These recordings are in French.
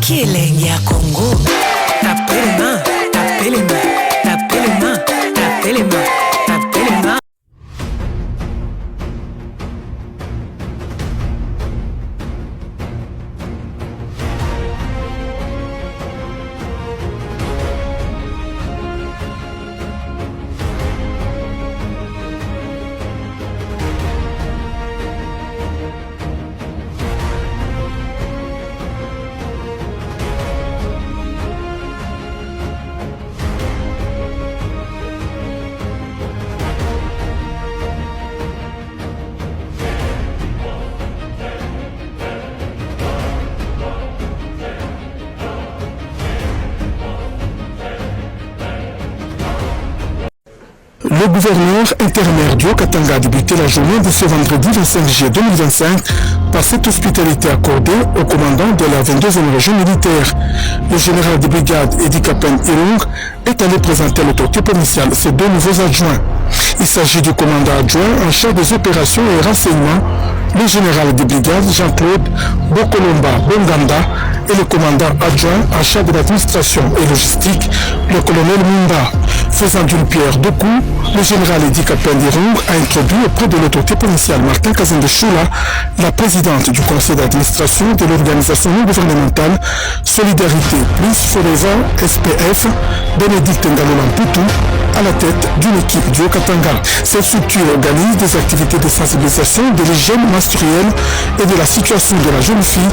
Killing ya Congo. Tapez les mains, tapez les mains, tapez les mains, tapez les mains, tapez les mains. Le gouverneur intérimaire du Haut-Katanga a débuté la journée de ce vendredi 25 juillet 2025 par cette hospitalité accordée au commandant de la 22e région militaire. Le général de brigade Edi Kapen Irung est allé présenter à l'autorité provinciale ses deux nouveaux adjoints. Il s'agit du commandant adjoint en charge des opérations et renseignements, le général de brigade Jean-Claude Bokolomba Bonganda, et le commandant adjoint en charge de l'administration et logistique, le colonel Munda. Faisant d'une pierre deux coups, le général Edi Kapen Irung a introduit auprès de l'autorité provinciale Martin Kazende Choula, la présidente du conseil d'administration de l'organisation non gouvernementale Solidarité Plus Forever SPF, Bénédicte Ngalolamputu, à la tête d'une équipe du Haut-Katanga. Cette structure organise des activités de sensibilisation de l'hygiène menstruelle et de la situation de la jeune fille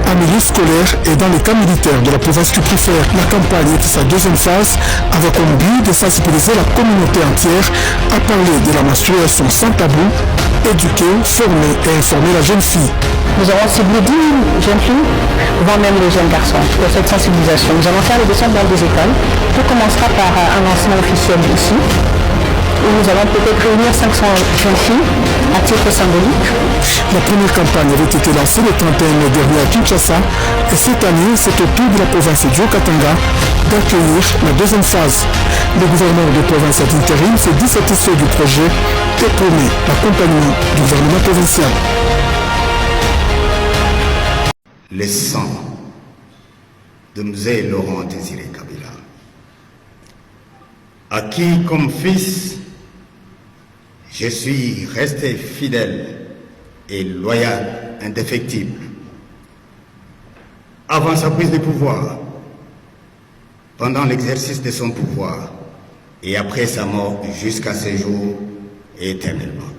en milieu scolaire et dans les cas militaires de la province du Préfère. La campagne est sa deuxième phase avec comme but de sensibiliser la communauté entière à parler de la menstruation sans tabou, éduquer, former et informer la jeune fille. Nous avons ciblé 10 000 jeunes filles, voire même les jeunes garçons, pour cette sensibilisation. Nous allons faire le descente dans des écoles. Tout commencera par un lancement officiel ici, où nous allons peut-être réunir 500 jeunes filles à titre symbolique. La première campagne avait été lancée le 31 mai dernier à Kinshasa et cette année, c'est au tour de la province du Haut-Katanga d'accueillir la deuxième phase. Le gouverneur de province d'intérim s'est dit satisfait du projet et promet l'accompagnement du gouvernement provincial. Le sang de Mzee Laurent Désiré Kabila, à qui comme fils je suis resté fidèle et loyal, indéfectible, avant sa prise de pouvoir, pendant l'exercice de son pouvoir et après sa mort jusqu'à ce jour et éternellement.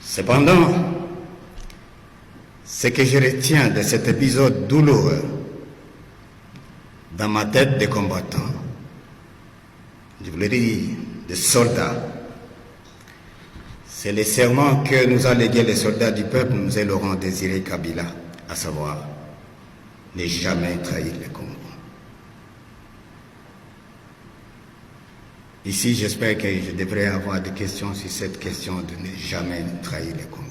Cependant, ce que je retiens de cet épisode douloureux dans ma tête de combattant, je voulais dire de soldats, c'est le serment que nous a légué les soldats du peuple, Mzee Laurent Désiré Kabila, à savoir ne jamais trahir le Congo. Ici, j'espère que je devrais avoir des questions sur cette question de ne jamais trahir le Congo.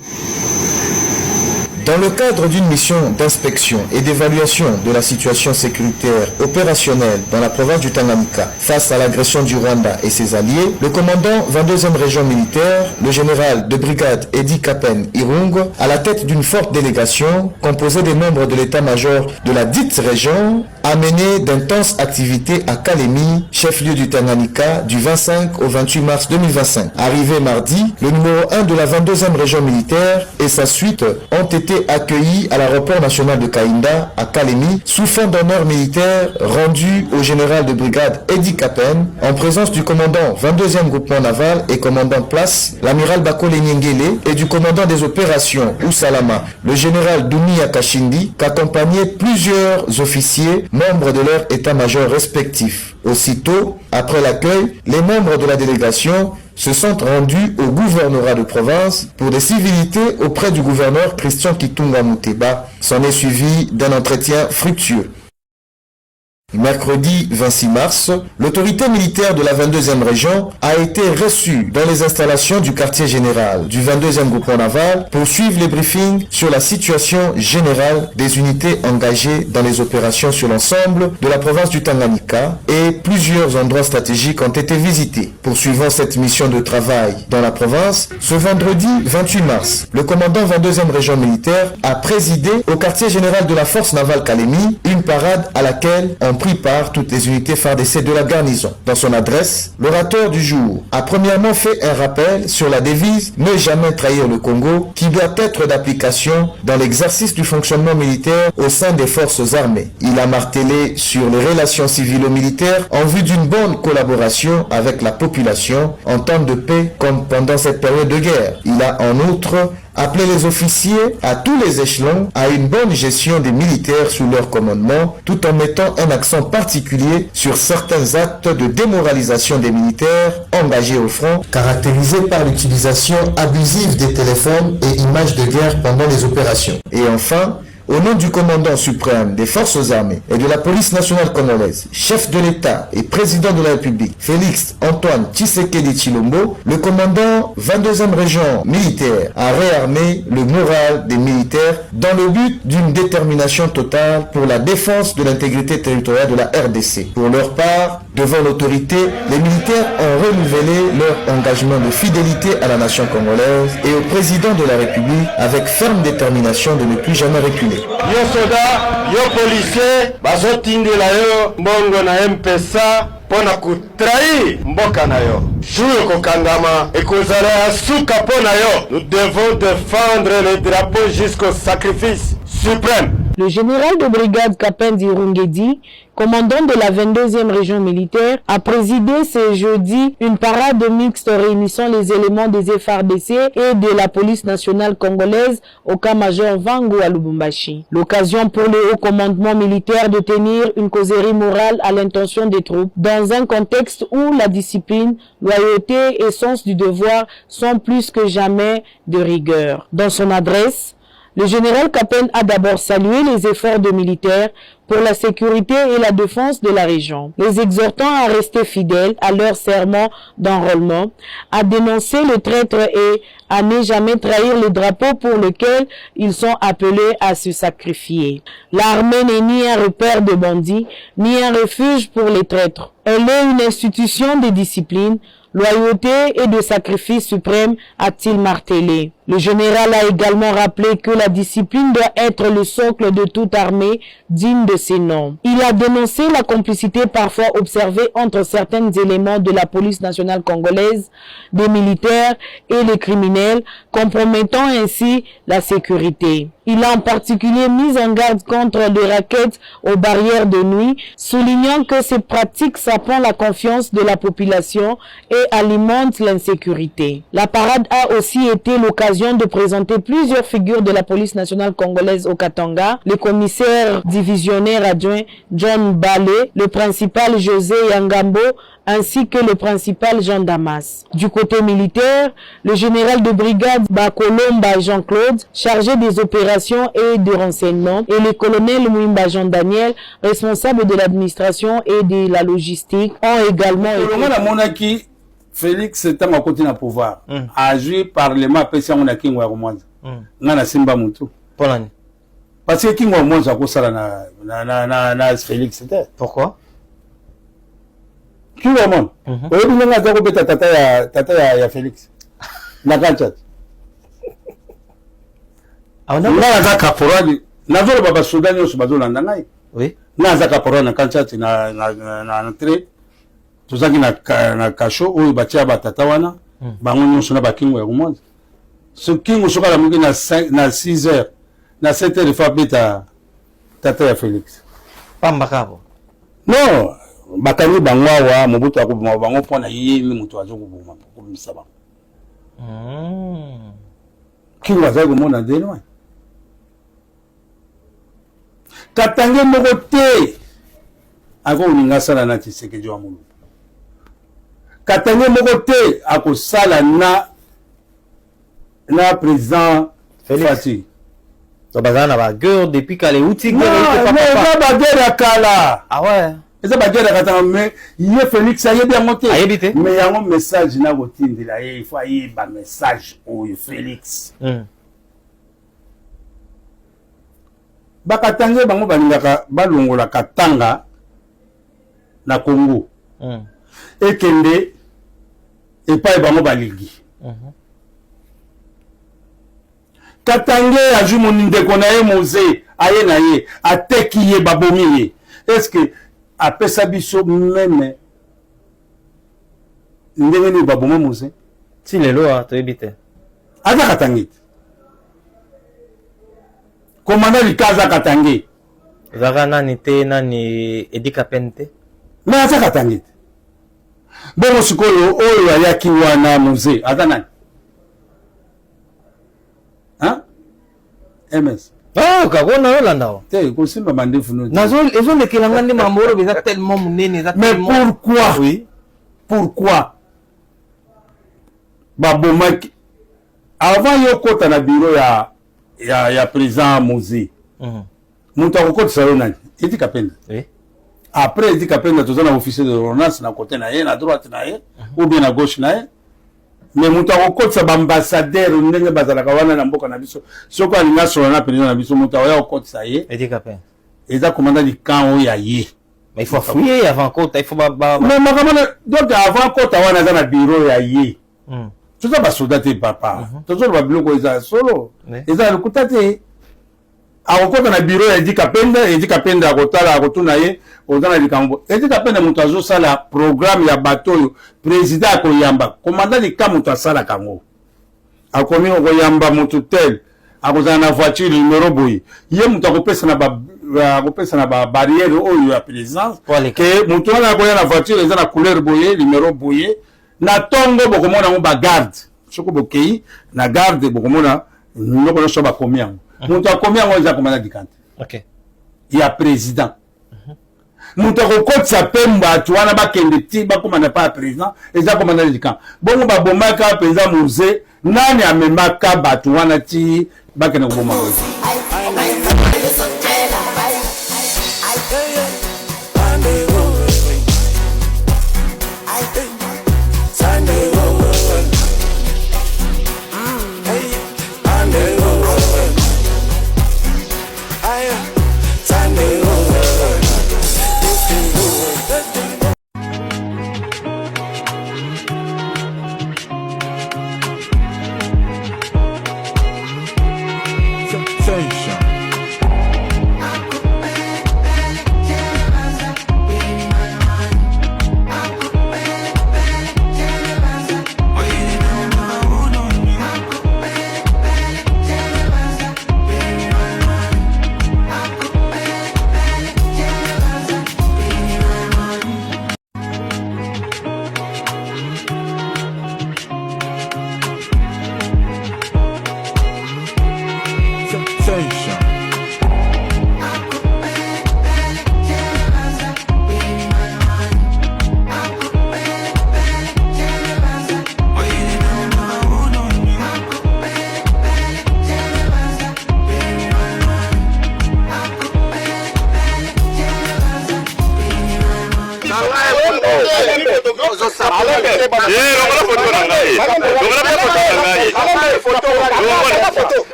Dans le cadre d'une mission d'inspection et d'évaluation de la situation sécuritaire opérationnelle dans la province du Tanganyika face à l'agression du Rwanda et ses alliés, le commandant 22e région militaire, le général de brigade Edi Kapen Irung, à la tête d'une forte délégation composée des membres de l'état-major de la dite région, a mené d'intenses activités à Kalemi, chef-lieu du Tanganyika, du 25 au 28 mars 2025. Arrivé mardi, le numéro 1 de la 22e région militaire et sa suite ont été accueillis à l'aéroport national de Kainda à Kalemi sous fond d'honneur militaire rendu au général de brigade Edi Kapen en présence du commandant 22e groupement naval et commandant de place, l'amiral Bakole Nyengele, et du commandant des opérations Usalama, le général Dunia Kashindi, qu'accompagnaient plusieurs officiers membres de leur état-major respectif. Aussitôt, après l'accueil, les membres de la délégation se sont rendus au gouvernorat de province pour des civilités auprès du gouverneur Christian Kitunga Muteba. S'en est suivi d'un entretien fructueux. Mercredi 26 mars, l'autorité militaire de la 22e région a été reçue dans les installations du quartier général du 22e groupement naval pour suivre les briefings sur la situation générale des unités engagées dans les opérations sur l'ensemble de la province du Tanganyika et plusieurs endroits stratégiques ont été visités. Poursuivant cette mission de travail dans la province, ce vendredi 28 mars, le commandant 22e région militaire a présidé au quartier général de la force navale Kalemi une parade à laquelle ont pris part toutes les unités FARDC de la garnison. Dans son adresse, l'orateur du jour a premièrement fait un rappel sur la devise « Ne jamais trahir le Congo » qui doit être d'application dans l'exercice du fonctionnement militaire au sein des forces armées. Il a martelé sur les relations civilo-militaires en vue d'une bonne collaboration avec la population en temps de paix comme pendant cette période de guerre. Il a en outre appelé les officiers à tous les échelons à une bonne gestion des militaires sous leur commandement, tout en mettant un accent particulier sur certains actes de démoralisation des militaires engagés au front, caractérisés par l'utilisation abusive des téléphones et images de guerre pendant les opérations. Et enfin, au nom du commandant suprême des forces armées et de la police nationale congolaise, chef de l'État et président de la République, Félix Antoine Tshisekedi Tshilombo, le commandant 22e région militaire a réarmé le moral des militaires dans le but d'une détermination totale pour la défense de l'intégrité territoriale de la RDC. Pour leur part, devant l'autorité, les militaires ont renouvelé leur engagement de fidélité à la nation congolaise et au président de la République avec ferme détermination de ne plus jamais reculer. Yo soda, yo policier, bazotindela yo mbongo na M-Pesa pona kutrahi mboka na yo. Juyo kokangama ekozala ya suka pona yo. Nous devons défendre le drapeau jusqu'au sacrifice suprême. Le général de brigade Kapendi Rungedi, commandant de la 22e région militaire, a présidé ce jeudi une parade mixte réunissant les éléments des FARDC et de la police nationale congolaise au camp-major Vangu à Lubumbashi. L'occasion pour le haut commandement militaire de tenir une causerie morale à l'intention des troupes dans un contexte où la discipline, loyauté et sens du devoir sont plus que jamais de rigueur. Dans son adresse, le général Kapen a d'abord salué les efforts des militaires pour la sécurité et la défense de la région, les exhortant à rester fidèles à leur serment d'enrôlement, à dénoncer le traître et à ne jamais trahir le drapeau pour lequel ils sont appelés à se sacrifier. L'armée n'est ni un repère de bandits, ni un refuge pour les traîtres. Elle est une institution de discipline, loyauté et de sacrifice suprême, a-t-il martelé. Le général a également rappelé que la discipline doit être le socle de toute armée digne de ses noms. Il a dénoncé la complicité parfois observée entre certains éléments de la police nationale congolaise, des militaires et les criminels, compromettant ainsi la sécurité. Il a en particulier mis en garde contre les rackets aux barrières de nuit, soulignant que ces pratiques sapent la confiance de la population et alimentent l'insécurité. La parade a aussi été l'occasion de présenter plusieurs figures de la police nationale congolaise au Katanga, le commissaire divisionnaire adjoint John Balé, le principal José Yangambo, ainsi que le principal Jean Damas. Du côté militaire, le général de brigade Bakolomba Jean-Claude, chargé des opérations et de renseignement, et le colonel Mouimba Jean-Daniel, responsable de l'administration et de la logistique, ont également été... Félix était à côté du pouvoir. Agi parlement pesa na kingo ya Mwanza. Ngana simba mutu. Polani. Parce que kingo Mwanza ko sala na Félix c'était. Pourquoi? Kingo Mwanza. Oyo binga za ko beta tata ya Félix. Na kancha. Aona na za kaporali. Na zo baba Sudan yo subazo ndangai. Oui. Na za kaporali na kancha na entrée. Tuzaki na kasho oyo batia batata wana bango nyonso na bakingo ya kumonza so kingo soka la mungi na 6 heures na 7 heures fa beta tata ya Félix pamba kabo non bakani bango wa mobutu akubuma bango pona yimi mutu azokubuma kumisa bango kingo azago mona deno katange moko te ako uninga sala na Tshisekedi wa mulu Katange moko te akosala na président Fati. So bazana ba guerre depuis kale uti guerre pas ba guerre kala. Ah ouais. eza baguerre katanga mais ye Félix ayebi yango te Ayebi te. mais yango message na kotindela ye il faut ayeba message oyo Félix bakatange bango balingaka balongola katanga na Congo ekende epai bango balingi katange aju moni ndeko na ye Moze aye na ye ateki ye babomi ye est-ce que apesa biso meme ndenge ni babomi Moze ti lelo toyebi te aza katange komanda likaza katange ezaka nani te nani Edika Pente mais aza katange bongo sikoyo oyo ayaki wana Moze aza nani MS kakona yolanda wa te kosimba mandefu no ezolekela nga nde mambo oyo eza tellement monene eza mais pourquoi oui pourquoi babomaki avant yo kota na bureau ya président Moze moto akokotisa yo nani Edika Penda après Edika Penda toza na officier de l'ordonnance na côté na ye na droite na ye ou bien na gauche na ye mais moto akokotisa baambassadeur ndenge bazalaka wana na mboka na biso soki alinga solo na président na biso moto akoya kokotisa ye Edika Penda eza commandant du camp oyo ya ye mais il faut fouiller avant kota il faut mais makambo donc avant kota wana aza na bureau ya ye toza basoda te papa tozoloba biloko eza solo eza lokuta te akokota na bureau ya Edika Penda akotala akotuna ye oza na likambo Edika Penda moto azosala programme ya bato oyo président akoyamba commandant lika moto asalaka yango akomi okoyamba moto tel akozala na voiture numéro boye ye moto akopesa na babarrière oyo ya présidence ke moto wana akoya na voiture eza na couleur boye numéro boye na tongo bokomona yango bagarde soki bokei na garde bokomona ndoko nyonso bakomi yango moto akomi yango eza komanda dikante ya président moto akokotisa mpe bato wana bakende ti bakomanda pa ya président eza komanda dikante bongo babomaka mpenza Moze nani amemaka bato wana ti bakende koboma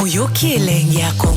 Oyoki elenge yako